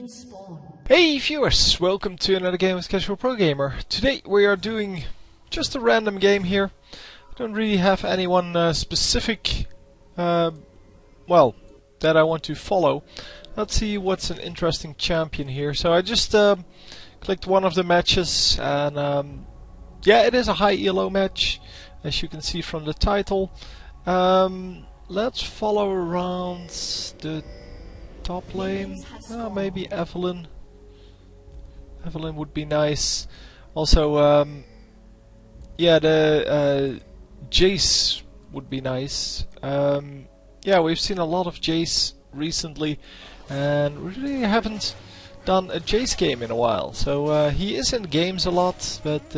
Minions spawn. Hey viewers, welcome to another game with Casual Pro Gamer. Today we are doing just a random game here. I don't really have anyone specific, well, that I want to follow. Let's see what's an interesting champion here. So I just clicked one of the matches and yeah, it is a high ELO match, as you can see from the title. Let's follow around the top lane. Maybe Evelyn. Evelyn would be nice. Also, yeah, the Jace would be nice. Yeah, we've seen a lot of Jace recently, and we really haven't done a Jace game in a while. So he is in games a lot, but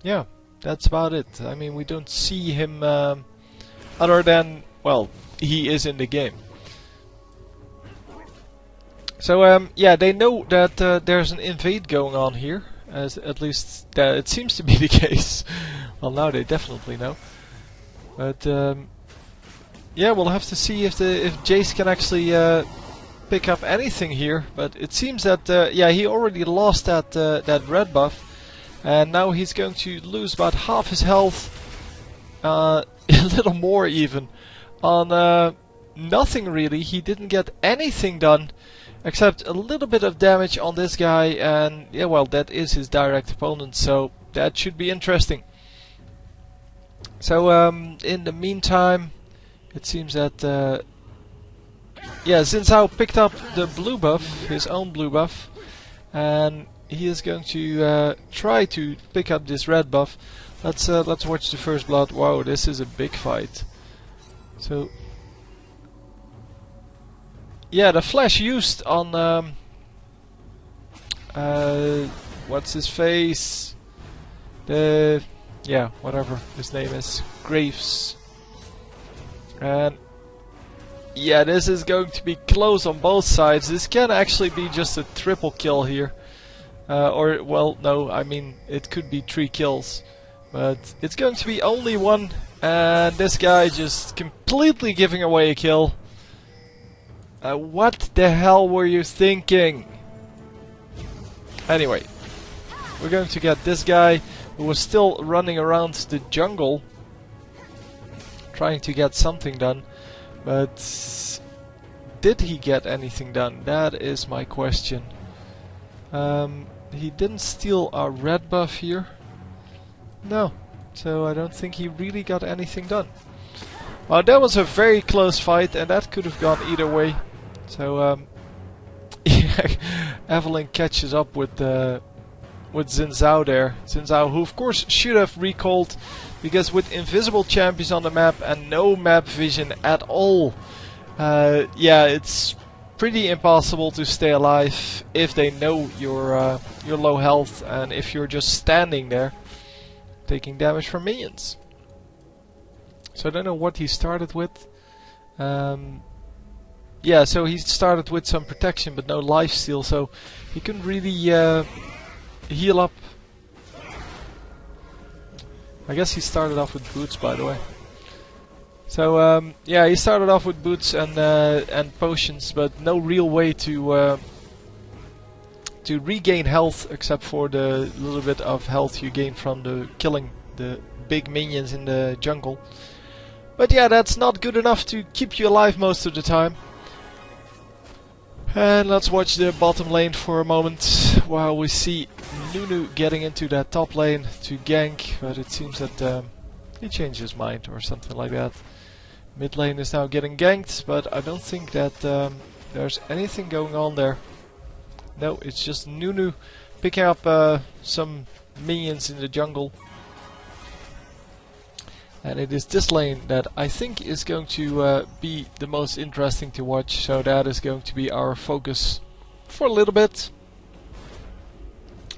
yeah, that's about it. I mean, we don't see him other than, well, he is in the game. So yeah, they know that there's an invade going on here, as at least it seems to be the case. Well, now they definitely know. But yeah, we'll have to see if Jace can actually pick up anything here. But it seems that yeah, he already lost that red buff, and now he's going to lose about half his health, a little more even, on nothing really. He didn't get anything done except a little bit of damage on this guy, and yeah, well, that is his direct opponent, so that should be interesting. So in the meantime, it seems that yeah, Xin picked up the blue buff, his own blue buff, and he is going to try to pick up this red buff. Let's watch the first blood. Wow, this is a big fight. So yeah, the flash used on what's his face? The yeah, whatever his name is, Graves. And yeah, this is going to be close on both sides. This can actually be just a triple kill here, or well, no, I mean it could be 3 kills, but it's going to be only one. And this guy just completely giving away a kill. What the hell were you thinking? Anyway, we're going to get this guy who was still running around the jungle trying to get something done, but did he get anything done? That is my question. He didn't steal our red buff here. No, so I don't think he really got anything done. Well, that was a very close fight, and that could have gone either way. So yeah, Evelyn catches up with Xin there. Xin, who of course should have recalled, because with invisible champions on the map and no map vision at all, yeah, it's pretty impossible to stay alive if they know your low health and if you're just standing there taking damage from minions. So I don't know what he started with. Yeah, so he started with some protection but no lifesteal, so he couldn't really heal up. I guess he started off with boots, by the way. So yeah, he started off with boots and potions, but no real way to regain health except for the little bit of health you gain from the killing the big minions in the jungle. But yeah, that's not good enough to keep you alive most of the time. And let's watch the bottom lane for a moment while we see EUNE getting into that top lane to gank, but it seems that he changed his mind or something like that. Mid lane is now getting ganked, but I don't think that there's anything going on there. No, it's just EUNE picking up some minions in the jungle. And it is this lane that I think is going to be the most interesting to watch, so that is going to be our focus for a little bit.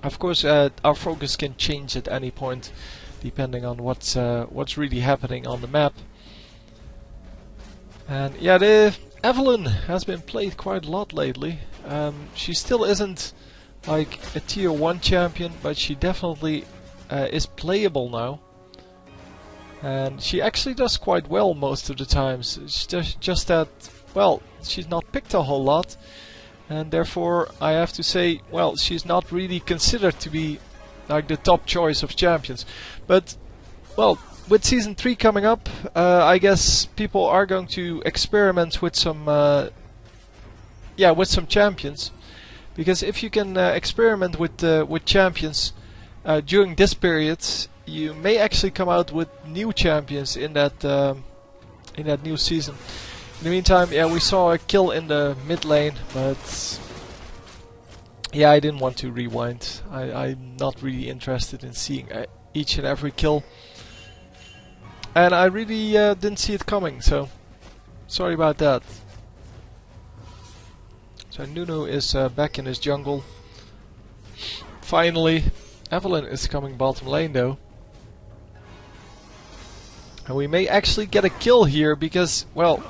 Of course, our focus can change at any point depending on what's really happening on the map. And yeah, the Evelyn has been played quite a lot lately. She still isn't like a tier 1 champion, but she definitely is playable now. And she actually does quite well most of the times. It's just that, well, she's not picked a whole lot. and therefore I have to say, well, she's not really considered to be like the top choice of champions. But, well, with Season 3 coming up, I guess people are going to experiment with some with some champions. Because if you can experiment with champions during this period, you may actually come out with new champions in that new season. In the meantime, yeah, we saw a kill in the mid lane, but yeah, I didn't want to rewind. I'm not really interested in seeing each and every kill, and I really didn't see it coming. So sorry about that. So Nunu is back in his jungle. Finally, Evelyn is coming bottom lane though. And we may actually get a kill here because, well...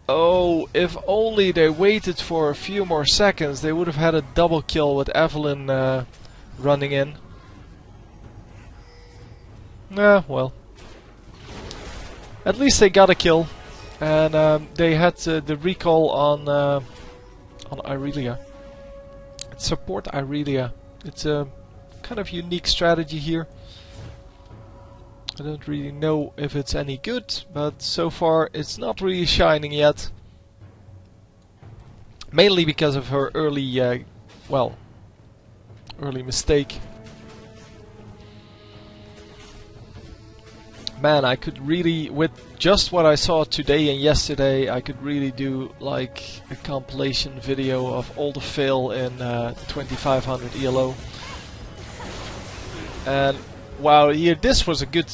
Oh, if only they waited for a few more seconds, they would have had a double kill with Evelyn running in. Well. At least they got a kill. And they had the recall on Irelia. Support Irelia. It's a kind of unique strategy here. I don't really know if it's any good, but so far it's not really shining yet. Mainly because of her early, early mistake. Man, I could really, with just what I saw today and yesterday, I could really do like a compilation video of all the fail in 2500 ELO. And wow, here this was a good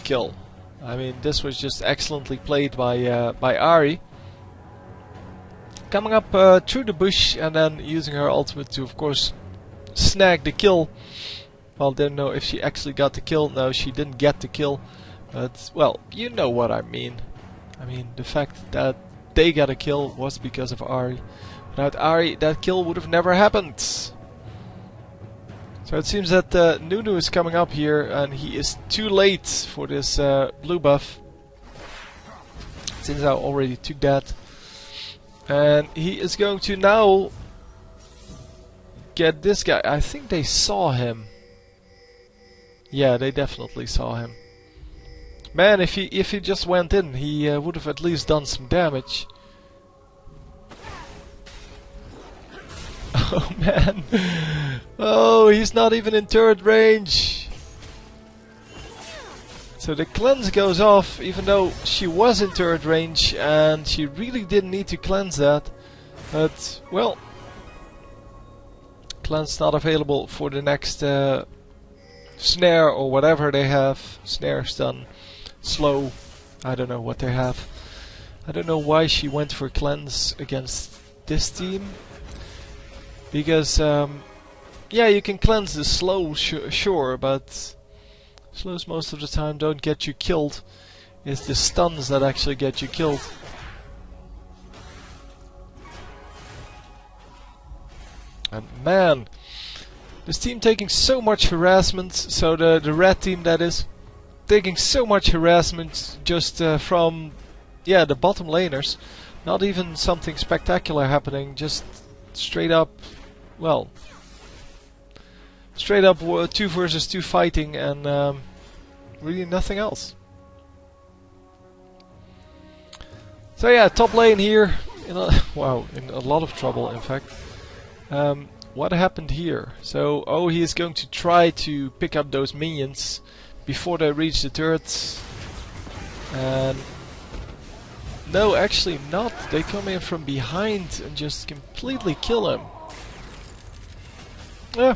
kill. I mean, this was just excellently played by Ari. Coming up through the bush and then using her ultimate to, of course, snag the kill. Well, didn't know if she actually got the kill. No, she didn't get the kill. But, well, you know what I mean. I mean, the fact that they got a kill was because of Ari. Without Ari, that kill would have never happened. So it seems that Nunu is coming up here and he is too late for this blue buff. Since I already took that. And he is going to now get this guy. I think they saw him. Yeah, they definitely saw him. Man, if he just went in, he would have at least done some damage. Oh man. Oh, he's not even in turret range. So the cleanse goes off, even though she was in turret range, and she really didn't need to cleanse that. But, well, cleanse not available for the next snare or whatever they have. Snare stun, slow, I don't know what they have. I don't know why she went for cleanse against this team. Because, yeah, you can cleanse the slow, sure, but slows most of the time don't get you killed. It's the stuns that actually get you killed. And man, this team taking so much harassment, so the red team that is, taking so much harassment just from, yeah, the bottom laners. Not even something spectacular happening, just straight up, well, straight up 2 versus 2 fighting and really nothing else. So yeah, top lane here, wow, in a lot of trouble in fact. What happened here? So, oh, he is going to try to pick up those minions before they reach the turrets. And no, actually not. They come in from behind and just completely kill him. Yeah,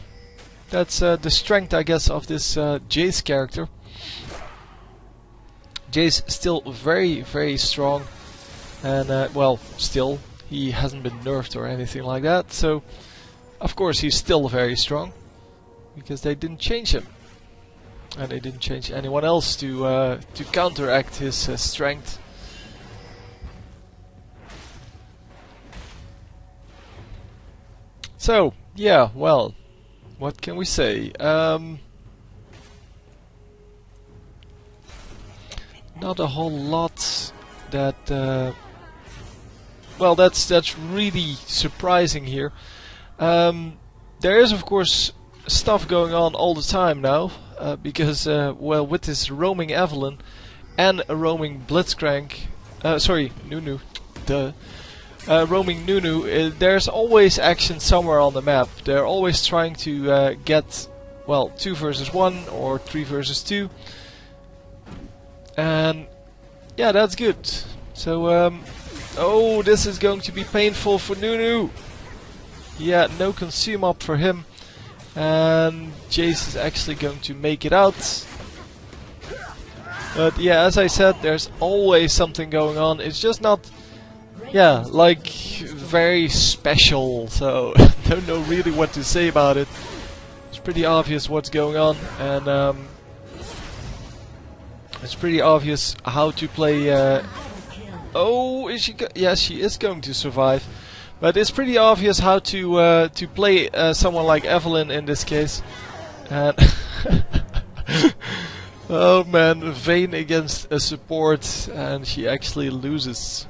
that's the strength, I guess, of this Jace character. Jace still very, very strong. And, well, still, he hasn't been nerfed or anything like that. So, of course, he's still very strong. Because they didn't change him. And they didn't change anyone else to counteract his strength. So, yeah, well, what can we say? Not a whole lot that... well, that's really surprising here. There is of course stuff going on all the time now, because well, with this roaming Evelyn and a roaming Blitzcrank, sorry, Nunu, roaming Nunu, there's always action somewhere on the map. They're always trying to get, well, 2 versus 1 or 3 versus 2, and yeah, that's good. So, oh, this is going to be painful for Nunu. Yeah, no consume up for him, and Jace is actually going to make it out. But yeah, as I said, there's always something going on. It's just not, yeah, like very special, so don't know really what to say about it. It's pretty obvious what's going on, and it's pretty obvious how to play. Oh, is she? Yes, she is going to survive, but it's pretty obvious how to play someone like Evelyn in this case. And oh man, Vayne against a support, and she actually loses.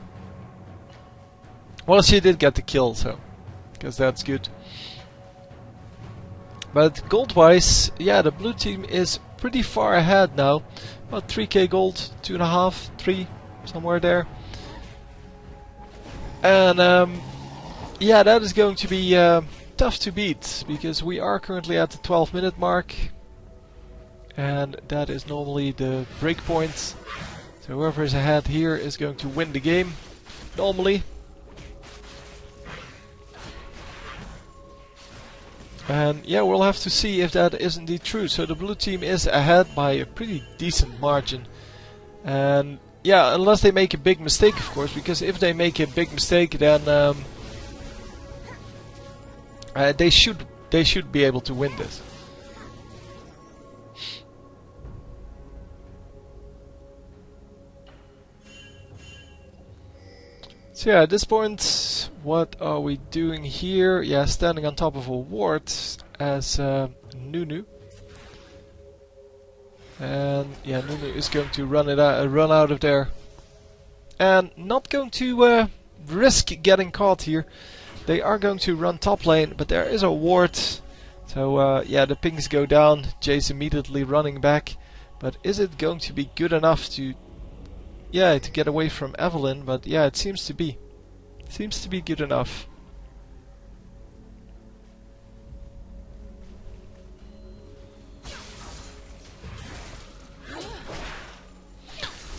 Well, she did get the kill, so because that's good. But gold-wise, yeah, the blue team is pretty far ahead now. About 3k gold, 2.5, 3, somewhere there. And yeah, that is going to be tough to beat, because we are currently at the 12-minute mark, and that is normally the break point. So whoever is ahead here is going to win the game, normally. And yeah, we'll have to see if that is indeed true. So the blue team is ahead by a pretty decent margin. And yeah, unless they make a big mistake, of course, because if they make a big mistake, then they should be able to win this. So yeah, at this point, what are we doing here? Yeah, standing on top of a ward as Nunu. And yeah, Nunu is going to run out of there, and not going to risk getting caught here. They are going to run top lane, but there is a ward. So yeah, the pings go down. Jace immediately running back, but is it going to be good enough to, yeah, to get away from Evelyn? But yeah, it seems to be. Seems to be good enough.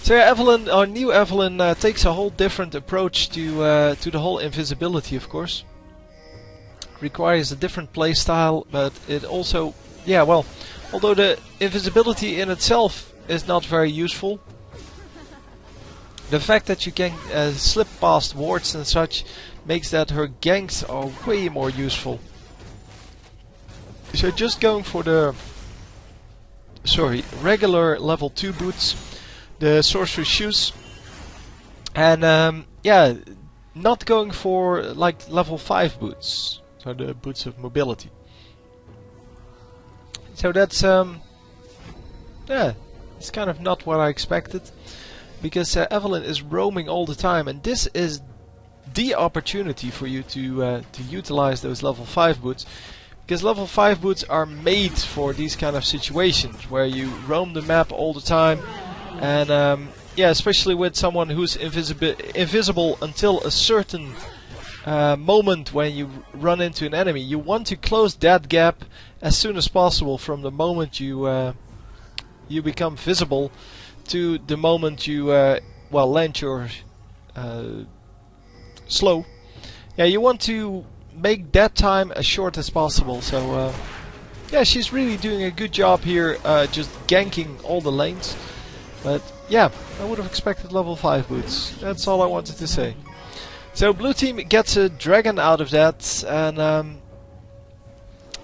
So yeah, Evelyn, our new Evelyn, takes a whole different approach to the whole invisibility, of course. Requires a different playstyle, but it also, yeah, well, although the invisibility in itself is not very useful, the fact that you can slip past wards and such makes that her ganks are way more useful. So just going for the, regular level 2 boots, the sorcery shoes, and yeah, not going for like level 5 boots, so the boots of mobility. So that's yeah, it's kind of not what I expected, because Evelyn is roaming all the time, and this is the opportunity for you to utilize those level 5 boots, because level 5 boots are made for these kind of situations where you roam the map all the time. And yeah, especially with someone who's invisible until a certain moment when you run into an enemy, you want to close that gap as soon as possible from the moment you you become visible to the moment you well, land your slow. Yeah, you want to make that time as short as possible. So yeah, she's really doing a good job here, just ganking all the lanes. But yeah, I would have expected level 5 boots. That's all I wanted to say. So blue team gets a dragon out of that, and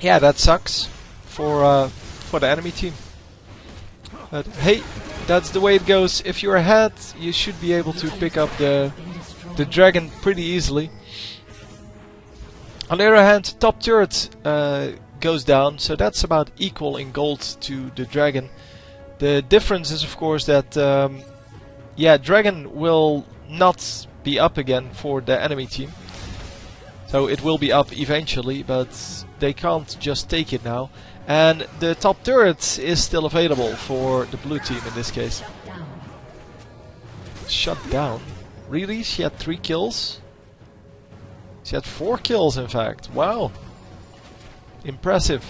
yeah, that sucks for the enemy team. But hey, that's the way it goes. If you're ahead, you should be able to pick up the dragon pretty easily. On the other hand, top turret goes down, so that's about equal in gold to the dragon. The difference is, of course, that yeah, dragon will not be up again for the enemy team. So it will be up eventually, but they can't just take it now. And the top turret is still available for the blue team in this case. Shut down? Really? She had 3 kills? She had 4 kills in fact. Wow. Impressive.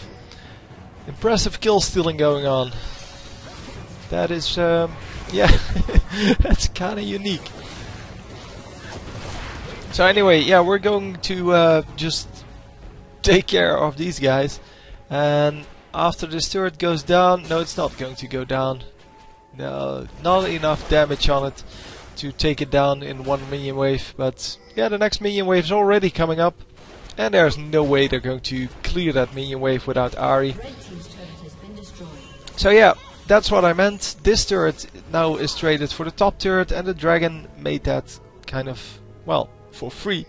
Impressive kill stealing going on. That is, yeah, that's kinda unique. So anyway, yeah, we're going to just take care of these guys. And after this turret goes down, no, it's not going to go down. No, not enough damage on it to take it down in one minion wave. But yeah, the next minion wave is already coming up. And there's no way they're going to clear that minion wave without Ahri. So yeah, that's what I meant. This turret now is traded for the top turret, and the dragon made that kind of, well, for free.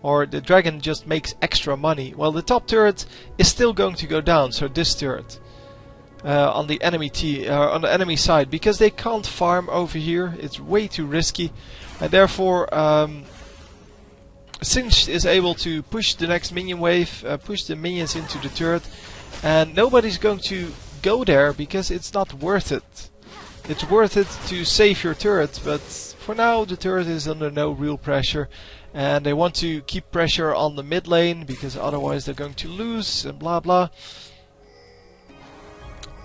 Or the dragon just makes extra money. Well, the top turret is still going to go down, so this turret on the enemy side, because they can't farm over here. It's way too risky, and therefore Singed is able to push the next minion wave, push the minions into the turret, and nobody's going to go there because it's not worth it. It's worth it to save your turret, but for now the turret is under no real pressure, and they want to keep pressure on the mid lane because otherwise they're going to lose and blah blah.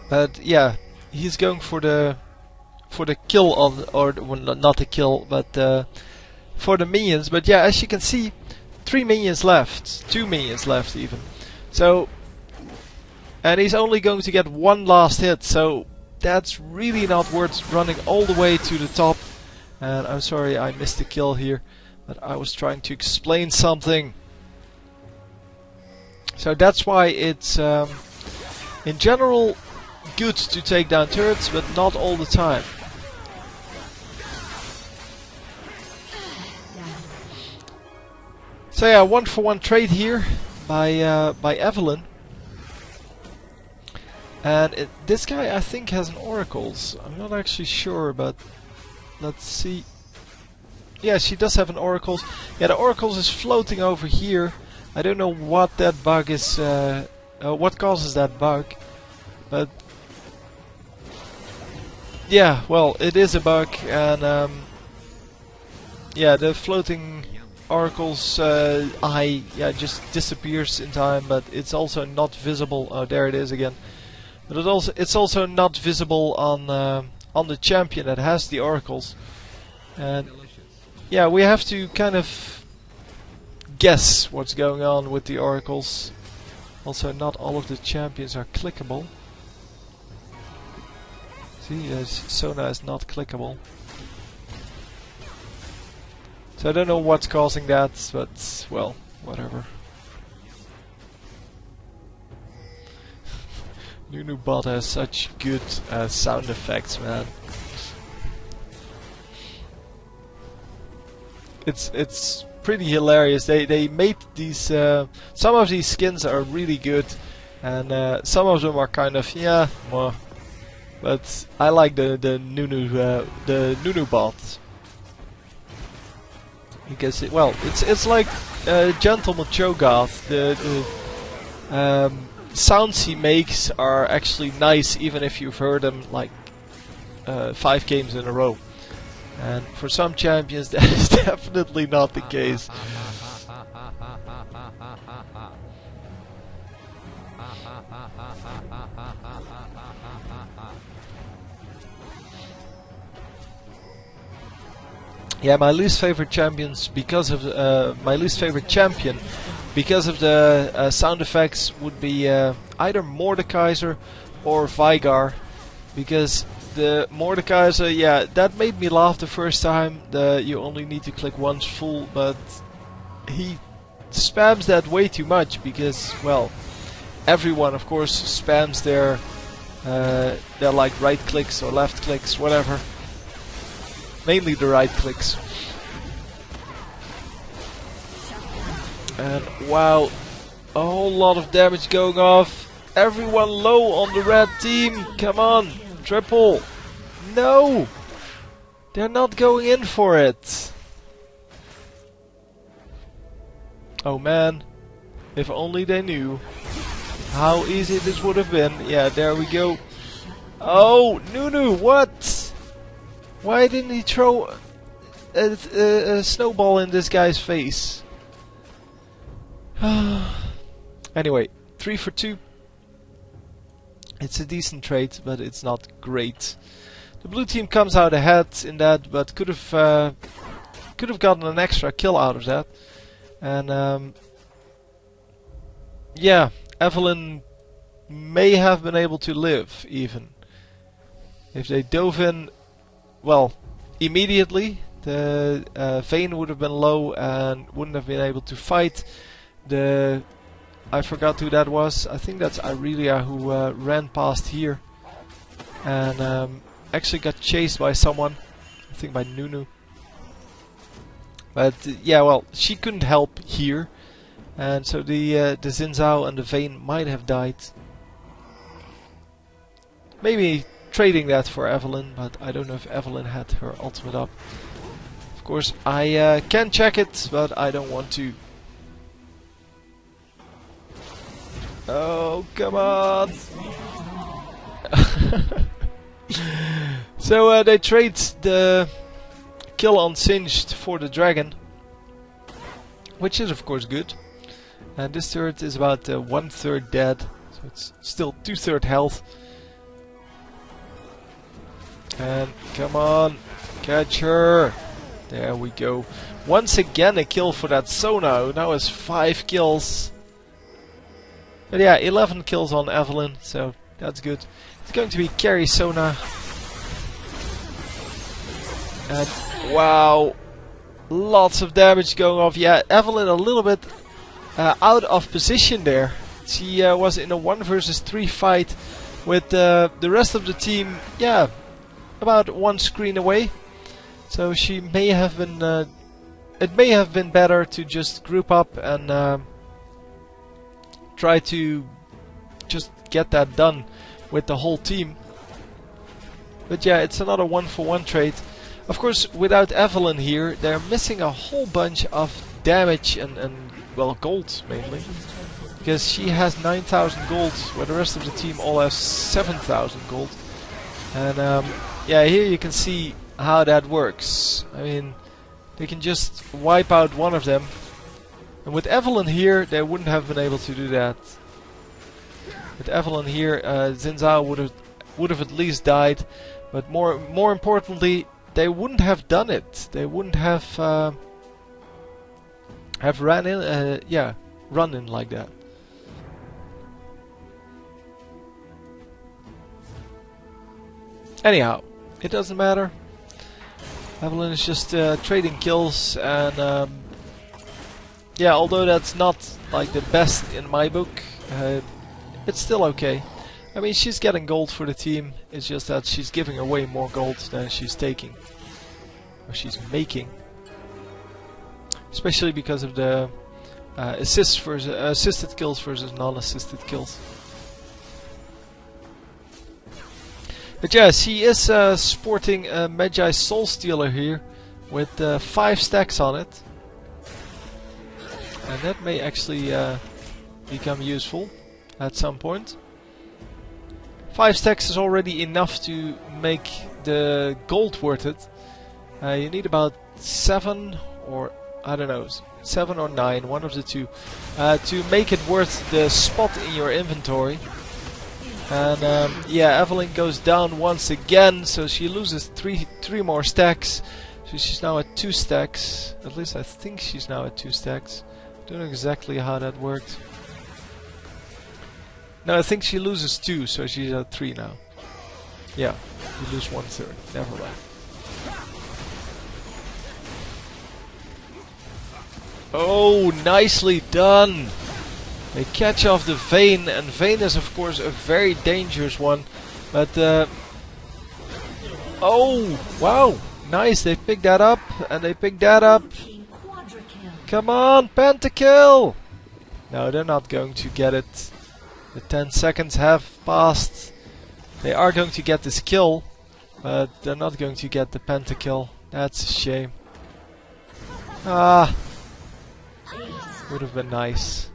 But yeah, he's going for the kill of, or well, not the kill, but for the minions. But yeah, as you can see, 3 minions left, 2 minions left even. So, and he's only going to get 1 last hit, so that's really not worth running all the way to the top. And I'm sorry I missed the kill here, but I was trying to explain something. So that's why it's in general good to take down turrets, but not all the time. So yeah, 1-for-1 trade here by Evelyn. And this guy I think has an oracles. I'm not actually sure, but let's see. Yeah, she does have an oracles. Yeah, the oracles is floating over here. I don't know what that bug is, what causes that bug, but yeah, well, it is a bug, and yeah, the floating oracles eye, yeah, just disappears in time, but it's also not visible. Oh, there it is again. But it's also not visible on the champion that has the oracles. And yeah, we have to kind of guess what's going on with the oracles. Also, not all of the champions are clickable. See, Sona is not clickable. So I don't know what's causing that, but well, whatever. Nunu bot has such good sound effects, man. It's pretty hilarious. They made these. Some of these skins are really good, and some of them are kind of yeah. Well, but I like the Nunu bot because it's like Gentleman Cho'Gath. The sounds he makes are actually nice, even if you've heard them like 5 games in a row. And for some champions that is definitely not the case. Yeah, my least favorite champions because of my least favorite champion because of the sound effects would be either Mordekaiser or Veigar, because the Mordekaiser, yeah, that made me laugh the first time. You only need to click once full, but he spams that way too much because, well, everyone of course spams their like right clicks or left clicks, whatever. Mainly the right clicks. And wow, a whole lot of damage going off. Everyone low on the red team. Come on, triple. No, they're not going in for it. Oh man, if only they knew how easy this would have been. Yeah, there we go. Oh, Nunu, what? Why didn't he throw a snowball in this guy's face? Anyway, 3 for 2. It's a decent trade, but it's not great. The blue team comes out ahead in that, but could have gotten an extra kill out of that. And yeah, Evelyn may have been able to live even if they dove in. Well, immediately the Vayne would have been low and wouldn't have been able to fight. I forgot who that was. I think that's Irelia who ran past here and actually got chased by someone. I think by Nunu. But yeah, well, she couldn't help here, and so the Xin Zhao and the Vayne might have died. Maybe trading that for Evelyn, but I don't know if Evelyn had her ultimate up. Of course, I can check it, but I don't want to. Oh, come on! So they trade the kill on Singed for the dragon, which is of course good. And this turret is about 1/3 dead, so it's still 2/3 health. And come on, catch her! There we go. Once again a kill for that Sona, who now has 5 kills. But yeah, 11 kills on Evelyn, so that's good. It's going to be carry Sona. And wow, lots of damage going off. Yeah, Evelyn a little bit out of position there. She was in a 1 versus 3 fight with the rest of the team, yeah, about 1 screen away. So she may have been, it may have been better to just group up and try to just get that done with the whole team. But yeah, it's another 1-for-1 trade. Of course, without Evelyn here, they're missing a whole bunch of damage and well, gold mainly. Because she has 9,000 gold, where the rest of the team all has 7,000 gold. And yeah, here you can see how that works. I mean, they can just wipe out one of them. And with Evelyn here, they wouldn't have been able to do that. With Evelyn here, Xin Zhao would have at least died. But more importantly, they wouldn't have done it. They wouldn't have run in like that. Anyhow, it doesn't matter. Evelyn is just trading kills, and yeah, although that's not like the best in my book, it's still okay. I mean, she's getting gold for the team. It's just that she's giving away more gold than she's taking, or she's making. Especially because of the assisted kills versus non-assisted kills. But yeah, she is sporting a Magi Soul Stealer here with 5 stacks on it. And that may actually become useful at some point. 5 stacks is already enough to make the gold worth it. You need about 7 or, I don't know, 7 or 9, one of the two, to make it worth the spot in your inventory. And yeah, Evelyn goes down once again, so she loses 3 more stacks. So she's now at 2 stacks. At least I think she's now at 2 stacks. Don't know exactly how that worked. No, I think she loses 2, so she's at 3 now. Yeah, you lose 1/3. Never mind. Oh, nicely done! They catch off the Vayne, and Vayne is of course a very dangerous one. But oh, wow! Nice, they picked that up, and they picked that up. Come on, pentakill! No, they're not going to get it. The 10 seconds have passed. They are going to get this kill, but they're not going to get the pentakill. That's a shame. Ah. Would have been nice.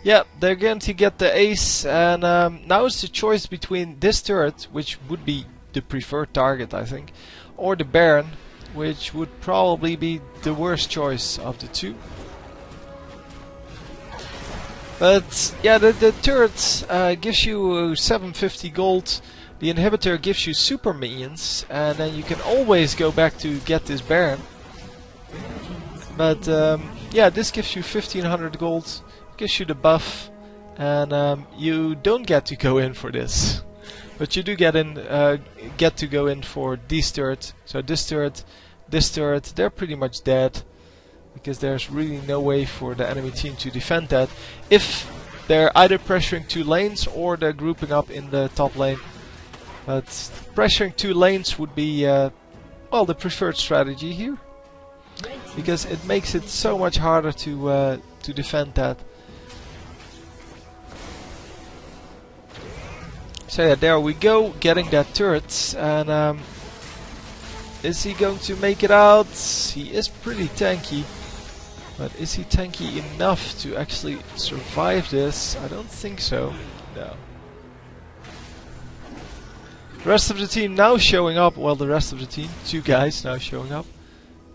Yeah, they're going to get the ace, and now it's the choice between this turret, which would be the preferred target, I think, or the Baron, which would probably be the worst choice of the two. But yeah, the turret gives you 750 gold. The inhibitor gives you super minions, and then you can always go back to get this Baron. But yeah, this gives you 1500 gold, gives you the buff, and you don't get to go in for this. But you do get to go in for these turrets. So this turret, they're pretty much dead, because there's really no way for the enemy team to defend that if they're either pressuring 2 lanes or they're grouping up in the top lane. But pressuring 2 lanes would be well, the preferred strategy here, because it makes it so much harder to defend that. So yeah, there we go, getting that turret, and is he going to make it out? He is pretty tanky, but is he tanky enough to actually survive this? I don't think so. No. The rest of the team now showing up. Well, the rest of the team, 2 guys now showing up.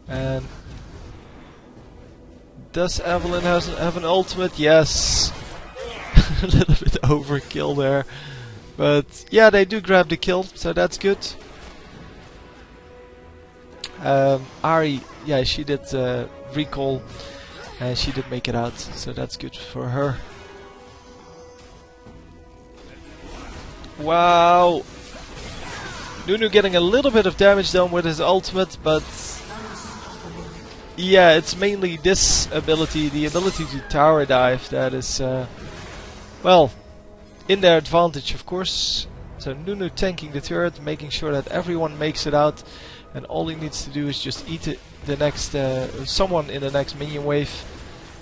And does Evelyn have an ultimate? Yes. A little bit overkill there. But yeah, they do grab the kill, so that's good. Ari, yeah, she did recall, and she did make it out, so that's good for her. Wow! Nunu getting a little bit of damage done with his ultimate, but yeah, it's mainly this ability, the ability to tower dive, that is, well, in their advantage, of course. So Nunu tanking the turret, making sure that everyone makes it out, and all he needs to do is just eat the next someone in the next minion wave,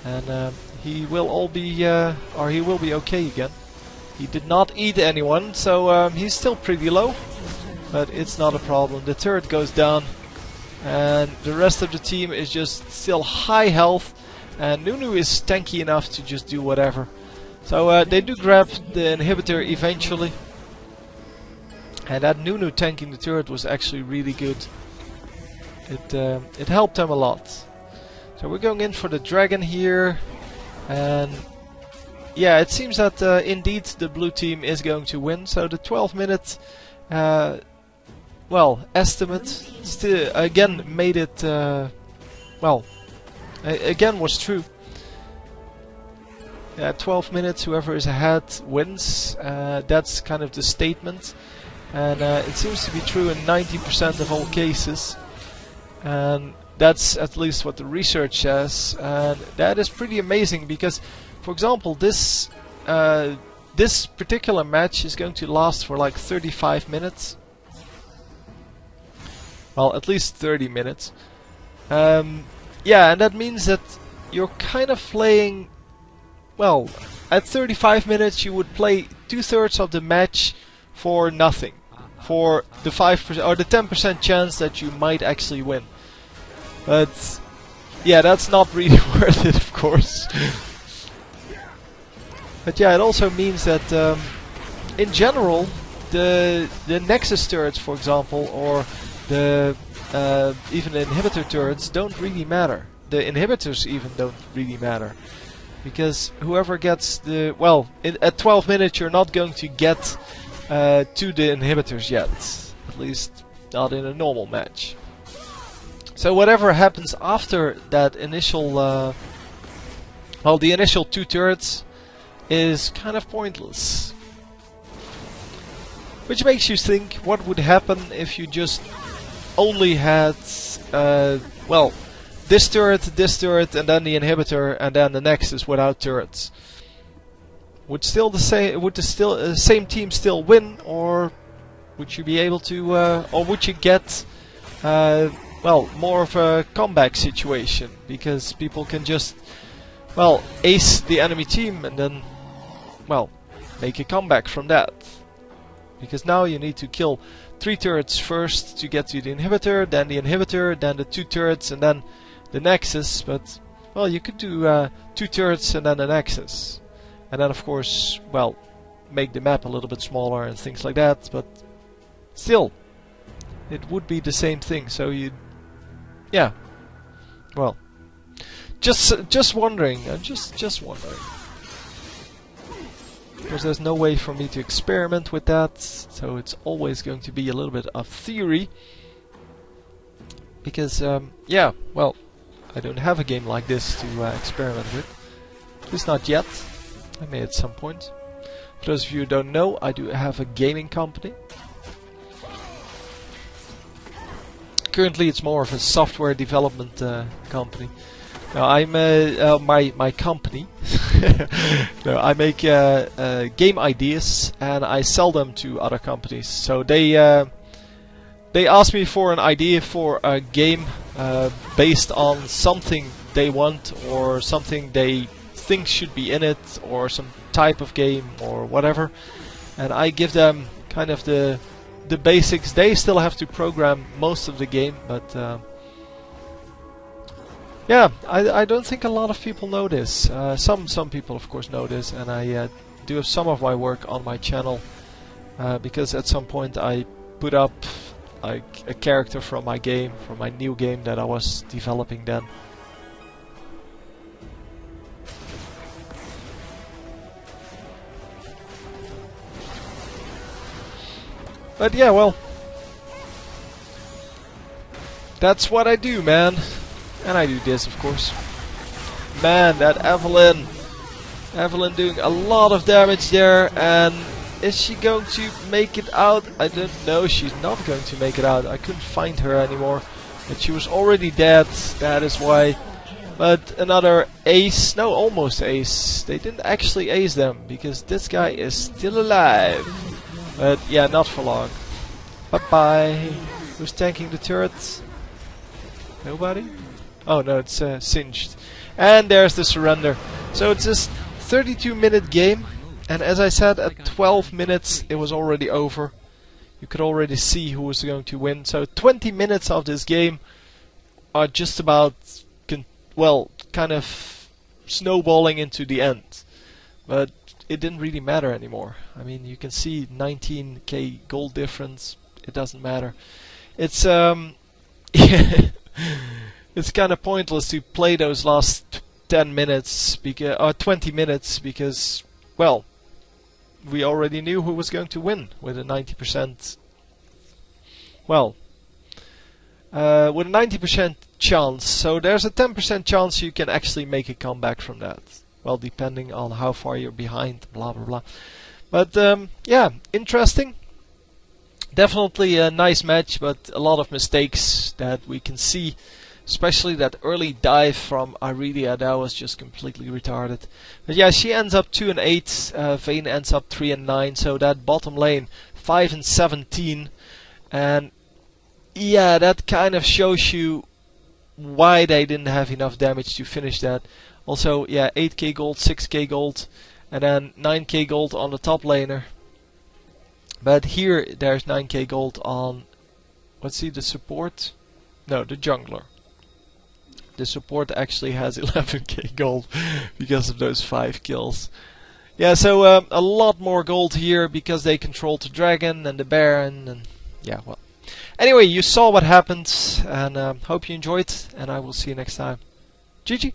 and he will all be or he will be okay again. He did not eat anyone, so he's still pretty low, but it's not a problem. The turret goes down, and the rest of the team is just still high health, and Nunu is tanky enough to just do whatever. So they do grab the inhibitor eventually, and that Nunu tanking the turret was actually really good. It helped them a lot. So we're going in for the dragon here, and yeah, it seems that indeed the blue team is going to win. So the 12-minute well, estimate still again made it well, again was true. 12 minutes, whoever is ahead wins. That's kind of the statement, and it seems to be true in 90% of all cases, and that's at least what the research says, and that is pretty amazing because, for example, this this particular match is going to last for like 35 minutes. Well, at least 30 minutes. Yeah, and that means that you're kind of playing. Well, at 35 minutes you would play 2/3 of the match for nothing, for the 5% or the 10% chance that you might actually win. But yeah, that's not really worth it, of course. But yeah, it also means that in general, the Nexus turrets, for example, or the even the inhibitor turrets don't really matter. The inhibitors even don't really matter. Because whoever gets the... Well, at 12 minutes you're not going to get to the inhibitors yet. At least not in a normal match. So whatever happens after that initial... well, the initial 2 turrets is kind of pointless. Which makes you think, what would happen if you just only had... well... this turret, and then the inhibitor, and then the Nexus without turrets. Would the same team still win, or would you be able to, or would you get, well, more of a comeback situation? Because people can just, well, ace the enemy team and then, well, make a comeback from that. Because now you need to kill 3 turrets first to get to the inhibitor, then the 2 turrets, and then the Nexus. But Well, you could do 2 turrets and then an axis. And then of course, well, make the map a little bit smaller and things like that, but still, it would be the same thing, so you... Yeah. Well, just wondering, just wondering. Because there's no way for me to experiment with that, so it's always going to be a little bit of theory. Because, yeah, well, I don't have a game like this to experiment with. At least not yet. I may at some point. For those of you who don't know, I do have a gaming company. Currently it's more of a software development company. Now I'm my company. No, I make game ideas and I sell them to other companies. So they ask me for an idea for a game based on something they want or something they think should be in it or some type of game or whatever, and I give them kind of the basics. They still have to program most of the game, but yeah, I don't think a lot of people know this. Some people of course know this, and I do have some of my work on my channel because at some point I put up like a character from my game, from my new game that I was developing then. But yeah, well, that's what I do, man. And I do this, of course. Man, that Evelyn doing a lot of damage there, and is she going to make it out? I don't know. She's not going to make it out. I couldn't find her anymore, but she was already dead. That is why. But another ace, no, almost ace. They didn't actually ace them because this guy is still alive. But yeah, not for long. Bye-bye. Who's tanking the turret? Nobody? Oh no, it's singed. And there's the surrender. So it's this 32-minute game. And as I said, at 12 minutes it was already over. You could already see who was going to win. So 20 minutes of this game are just about, well, kind of snowballing into the end. But it didn't really matter anymore. I mean, you can see 19k gold difference. It doesn't matter. It's it's kind of pointless to play those last 10 minutes or 20 minutes because, well, we already knew who was going to win with a 90%. Well, with a 90% chance. So there's a 10% chance you can actually make a comeback from that. Well, depending on how far you're behind, blah blah blah. But yeah, interesting. Definitely a nice match, but a lot of mistakes that we can see. Especially that early dive from Iridia, that was just completely retarded. But yeah, she ends up 2 and 8. Vayne ends up 3 and 9. So that bottom lane 5 and 17. And yeah, that kind of shows you why they didn't have enough damage to finish that. Also, yeah, 8k gold, 6k gold, and then 9k gold on the top laner. But here there's 9k gold on, let's see, the support? No, the jungler. The support actually has 11k gold because of those 5 kills. Yeah, so a lot more gold here because they controlled the dragon and the baron, and yeah, well. Anyway, you saw what happened, and hope you enjoyed, and I will see you next time. GG!